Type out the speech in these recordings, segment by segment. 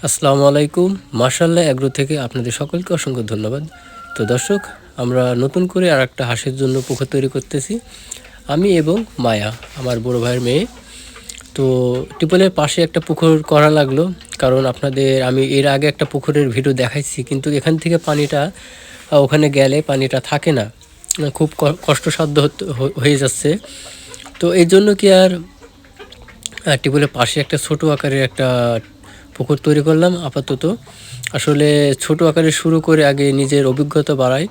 আসসালামু আলাইকুম। মাশাআল্লাহ এগ্রো থেকে আপনাদের সকলকে অসংখ্য ধন্যবাদ। তো দর্শক, আমরা নতুন করে আরেকটা হাঁসের জন্য পুকুর তৈরি করতেছি। আমি এবং মায়া, আমার বড় ভাইয়ের মেয়ে। তো টিউবওয়েলের পাশে একটা পুকুর করা লাগলো, কারণ আপনাদের আমি এর আগে একটা পুকুরের ভিডিও দেখাইছি, কিন্তু এখান থেকে পানিটা ওখানে গেলে পানিটা থাকে না, খুব কষ্টসাধ্য হয়ে যাচ্ছে। তো এই জন্য কি আর টিউবওয়েলের পাশে একটা ছোটো আকারের একটা পুকুর তৈরি করলাম আপাতত। আসলে ছোট আকারে শুরু করে আগে নিজের অভিজ্ঞতা বাড়াই,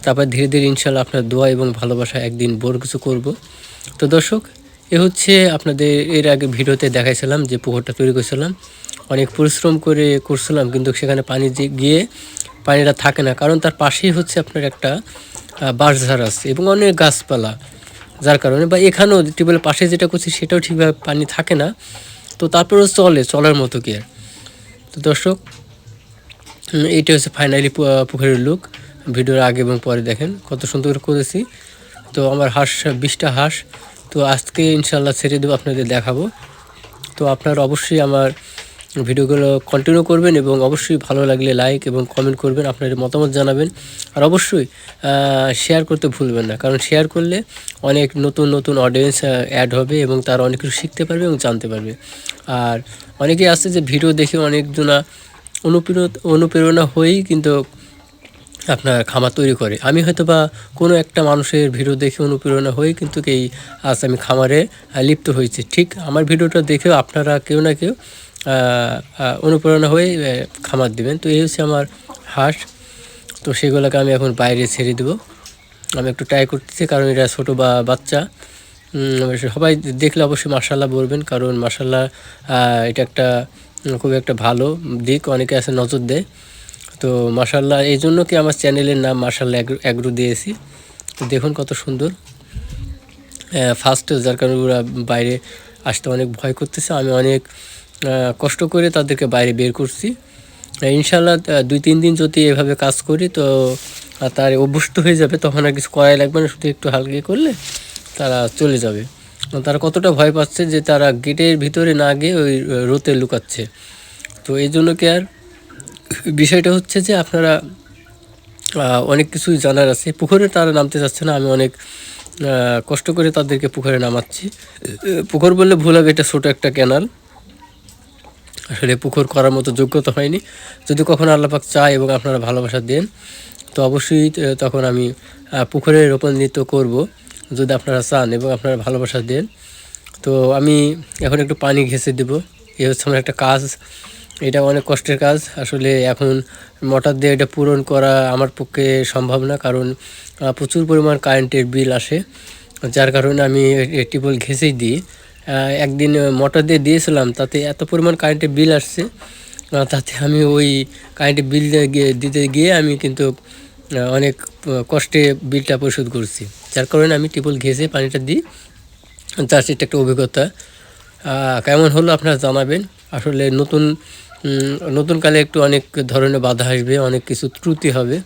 তারপর ধীরে ধীরে ইনশাল্লাহ আপনার দোয়া এবং ভালোবাসা একদিন বড় কিছু করব। তো দর্শক, এ হচ্ছে আপনাদের এর আগে ভিডিওতে দেখাইছিলাম যে পুকুরটা তৈরি করেছিলাম, অনেক পরিশ্রম করে করছিলাম, কিন্তু সেখানে পানি যে গিয়ে পানিটা থাকে না, কারণ তার পাশেই হচ্ছে আপনার একটা বাঁশঝাড় আছে এবং অনেক গাছপালা, যার কারণে বা এখানেও টিউবওয়েলের পাশে যেটা করছি সেটাও ঠিকভাবে পানি থাকে না। তো তারপরেও চলার মতো কি আর। তো দর্শক, এইটা হচ্ছে ফাইনালি পুকুরের লুক। ভিডিওর আগে এবং পরে দেখেন কত সুন্দর করেছি। তো আমার হাঁস 20টা হাঁস, তো আজকে ইনশাল্লাহ ছেড়ে দেবো, আপনাদের দেখাবো। তো আপনারা অবশ্যই আমার ভিডিওগুলো কন্টিনিউ করবেন এবং অবশ্যই ভালো লাগলে লাইক এবং কমেন্ট করবেন, আপনাদের মতামত জানাবেন। আর অবশ্যই শেয়ার করতে ভুলবেন না, কারণ শেয়ার করলে অনেক নতুন নতুন অডিয়েন্স অ্যাড হবে এবং তারা অনেক কিছু শিখতে পারবে এবং জানতে পারবে। আর অনেকেই আছে যে ভিডিও দেখে অনেকজনা অনুপ্রেরণা হয়েই কিন্তু আপনার খামার তৈরি করে। আমি হয়তো বা কোনো একটা মানুষের ভিডিও দেখে অনুপ্রেরণা হয়ে কিন্তু আজ আমি খামারে লিপ্ত হয়েছি। ঠিক আমার ভিডিওটা দেখেও আপনারা কেউ না কেউ অনুপ্রেরণা হয়ে খামার দিবেন। তো এই হচ্ছে আমার হাঁস। তো সেগুলোকে আমি এখন বাইরে ছেড়ে দেবো। আমি একটু ট্রাই করতেছি, কারণ এটা ছোটো বাচ্চা। সবাই দেখলে অবশ্যই মাশাআল্লাহ বলবেন, কারণ মাশাআল্লাহ এটা একটা খুব একটা ভালো দিক, অনেকে আছে নজর দেয়। তো মাশাআল্লাহ এই জন্য কি আমার চ্যানেলের নাম মাশাআল্লাহ এগ্রো দিয়েছি। তো দেখুন কত সুন্দর ফার্স্ট, যার কারণে ওরা বাইরে আসতে অনেক ভয় করতেছে। আমি অনেক কষ্ট করে তাদেরকে বাইরে বের করছি। ইনশাআল্লাহ 2-3 দিন যদি এভাবে কাজ করি তো তার অভ্যস্ত হয়ে যাবে, তখন আর কিছু করাই লাগবে না, শুধু একটু হালকা করলে তারা চলে যাবে। তারা কতটা ভয় পাচ্ছে যে তারা গেটের ভিতরে না গিয়ে ওই রোতে লুকাচ্ছে। তো এই জন্য কি আর বিষয়টা হচ্ছে যে আপনারা অনেক কিছুই জানার আছে। পুকুরে তারা নামতে চাচ্ছে না, আমি অনেক কষ্ট করে তাদেরকে পুকুরে নামাচ্ছি। পুকুর বললে ভুল হবে, এটা ছোটো একটা ক্যানাল, আসলে পুকুর করার মতো যোগ্যতা হয়নি। যদি কখনো আল্লাহ পাক চায় এবং আপনারা ভালোবাসা দেন, তো অবশ্যই তখন আমি পুকুরে রূপান্তরিত করব, যদি আপনারা চান এবং আপনারা ভালোবাসা দেন। তো আমি এখন একটু পানি ঘেঁষে দেবো, এই হচ্ছে আমার একটা কাজ। এটা অনেক কষ্টের কাজ, আসলে এখন মোটর দিয়ে এটা পূরণ করা আমার পক্ষে সম্ভব না, কারণ প্রচুর পরিমাণ কারেন্টের বিল আসে, যার কারণে আমি টিউবওয়েল ঘেঁষেই দিই। একদিন মোটর দিয়ে দিয়েছিলাম, তাতে এত পরিমাণ কারেন্টের বিল আসছে, তাতে আমি ওই কারেন্টের বিল দিতে গিয়ে আমি কিন্তু অনেক কষ্টে বিলটা পরিশোধ করছি, যার কারণে আমি টিউবওয়েল ঘেঁষে পানিটা দিই। তার সেটা একটা অভিজ্ঞতা। কেমন হলো আপনারা জানাবেন। আসলে নতুন কালে একটু অনেক ধরনের বাধা আসবে, অনেক কিছু ত্রুটি হবে,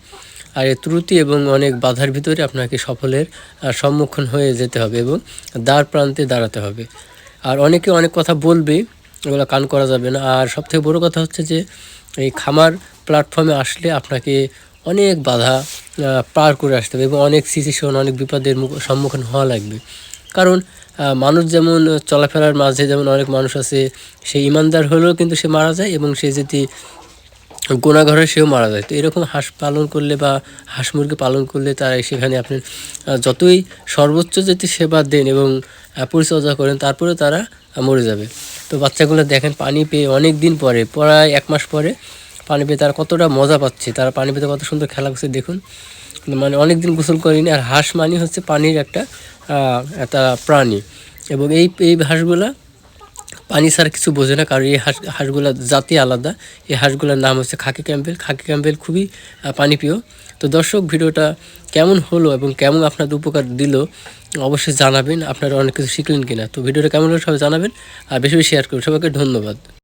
আর এই ত্রুটি এবং অনেক বাধার ভিতরে আপনাকে সফলের সম্মুখীন হয়ে যেতে হবে এবং দ্বার প্রান্তে দাঁড়াতে হবে। আর অনেকে অনেক কথা বলবে, এগুলো কান করা যাবে না। আর সবথেকে বড় কথা হচ্ছে যে এই খামার প্ল্যাটফর্মে আসলে আপনাকে অনেক বাধা পার করে আসতে হবে এবং অনেক সিচুয়েশন, অনেক বিপদের সম্মুখীন হওয়া লাগবে। কারণ মানুষ যেমন চলাফেরার মাঝে যেমন অনেক মানুষ আছে, সে ইমানদার হলেও কিন্তু সে মারা যায়, এবং সে যদি গুনাহগার হয় সেও মারা যায়। তো এরকম হাঁস পালন করলে বা হাঁস মুরগি পালন করলে তারা সেখানে আপনি যতই সর্বোচ্চ যদি সেবা দেন এবং পরিচর্যা করেন, তারপরে তারা মরে যাবে। তো বাচ্চাগুলো দেখেন পানি পেয়ে অনেক দিন পরে, প্রায় 1 মাস পরে পানি পেয়ে তারা কতটা মজা পাচ্ছে, তারা পানি পেতে কত সুন্দর খেলা করছে দেখুন। মানে অনেক দিন গোসল করিনি। আর হাঁস মানে হচ্ছে পানির একটা প্রাণী, এবং এই হাঁসগুলা পানি ছাড়া কিছু বোঝে না, কারণ এই হাঁসগুলার জাতি আলাদা। এই হাঁসগুলোর নাম হচ্ছে খাকি ক্যাম্পবেল খুবই পানিপ্রিয়। তো দর্শক, ভিডিওটা কেমন হলো এবং কেমন আপনাদের উপকার দিল অবশ্যই জানাবেন, আপনারা অনেক কিছু শিখলেন কিনা। তো ভিডিওটা কেমন হলো সবাই জানাবেন, আর বেশি বেশি শেয়ার করুন। সবাইকে ধন্যবাদ।